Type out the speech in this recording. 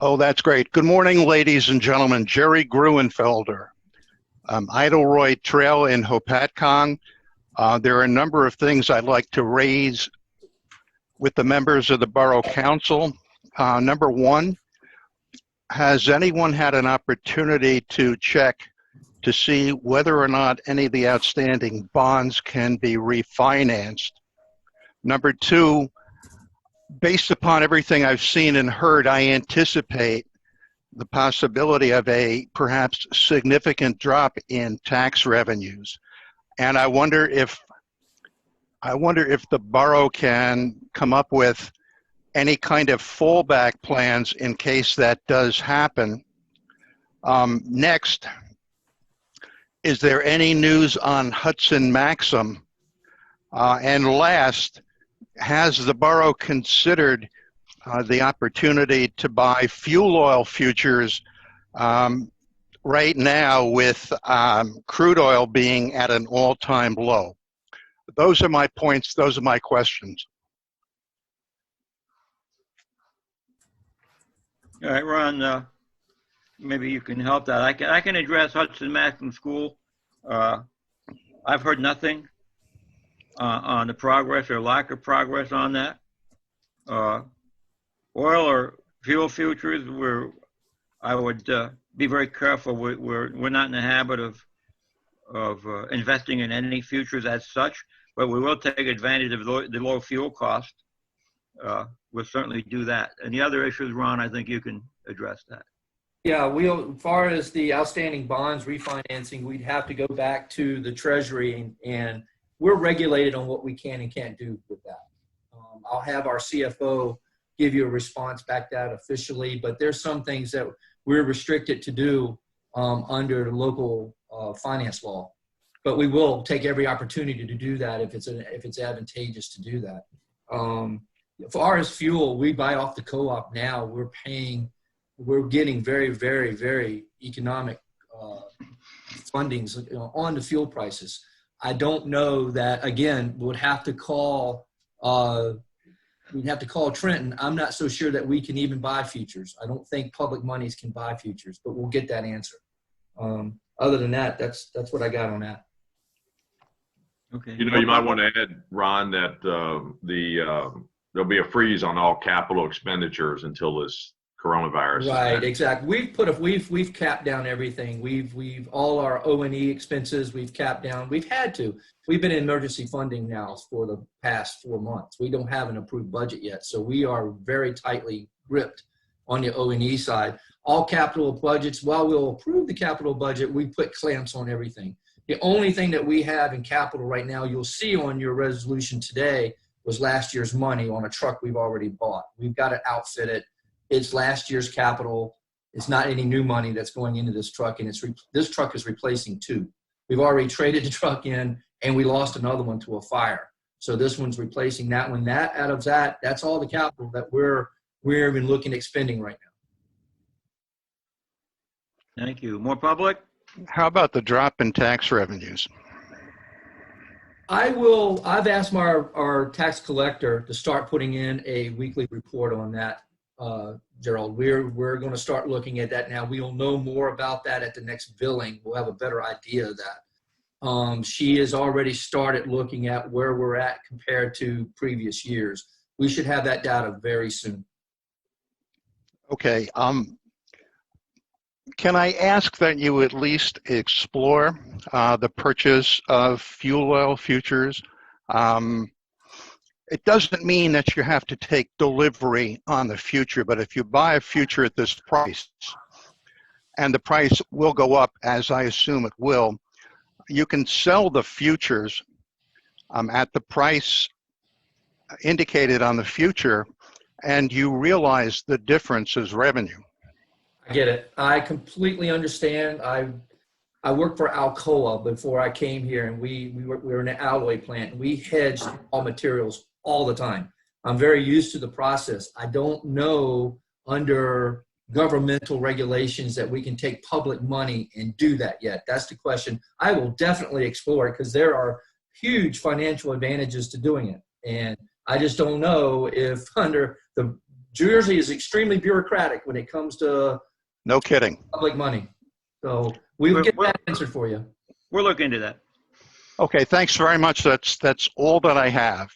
Oh, that's great. Good morning, ladies and gentlemen. Jerry Guenfelder, Idleroy Trail in Hopatcong. There are a number of things I'd like to raise with the members of the Borough Council. Number one, has anyone had an opportunity to check to see whether or not any of the outstanding bonds can be refinanced? Number two, based upon everything I've seen and heard, I anticipate the possibility of a perhaps significant drop in tax revenues. And I wonder if the borough can come up with any kind of fallback plans in case that does happen. Next, is there any news on Hudson Maxim? And last, has the borough considered the opportunity to buy fuel oil futures right now with crude oil being at an all-time low? Those are my points. Those are my questions. All right, Ron, maybe you can help that. I can address Hudson Maxim School. I've heard nothing on the progress or lack of progress on that. Oil or fuel futures, I would be very careful. We're not in the habit of investing in any futures as such, but we will take advantage of the low fuel cost. We'll certainly do that. And the other issues, Ron, I think you can address that. Yeah, as far as the outstanding bonds refinancing, we'd have to go back to the Treasury, and we're regulated on what we can and can't do with that. I'll have our CFO give you a response back that officially, but there's some things that we're restricted to do under the local finance law. But we will take every opportunity to do that if it's advantageous to do that. As far as fuel, we buy off the co-op now. We're getting very, very, very economic fundings on the fuel prices. I don't know that, again, we'd have to call Trenton. I'm not so sure that we can even buy futures. I don't think public monies can buy futures, but we'll get that answer. Other than that, that's what I got on that. Okay. You know, you might want to add, Ron, that there'll be a freeze on all capital expenditures until this coronavirus. Right, exactly. We've capped down everything. We've all our O&E expenses we've capped down. We've had to. We've been in emergency funding now for the past 4 months. We don't have an approved budget yet, so we are very tightly gripped on the O&E side. All capital budgets, while we'll approve the capital budget, we put clamps on everything. The only thing that we have in capital right now, you'll see on your resolution today, was last year's money on a truck we've already bought. We've got to outfit it. It's last year's capital. It's not any new money that's going into this truck, and this truck is replacing 2. We've already traded the truck in, and we lost another one to a fire. So this one's replacing that one. That's all the capital that we're even looking at spending right now. Thank you. More public? How about the drop in tax revenues? I've asked our tax collector to start putting in a weekly report on that. Gerald, we're going to start looking at that now. We'll know more about that at the next billing. We'll have a better idea of that. She has already started looking at where we're at compared to previous years. We should have that data very soon. Okay. Can I ask that you at least explore the purchase of fuel oil futures? It doesn't mean that you have to take delivery on the future, but if you buy a future at this price, and the price will go up, as I assume it will, you can sell the futures at the price indicated on the future, and you realize the difference is revenue. I get it. I completely understand. I worked for Alcoa before I came here, and we were in an alloy plant. We hedged all materials all the time. I'm very used to the process. I don't know under governmental regulations that we can take public money and do that yet. That's the question. I will definitely explore it because there are huge financial advantages to doing it. And I just don't know if under the Jersey is extremely bureaucratic when it comes to No kidding. public money. So we will get that answered for you. We'll look into that. Okay, thanks very much. That's all that I have.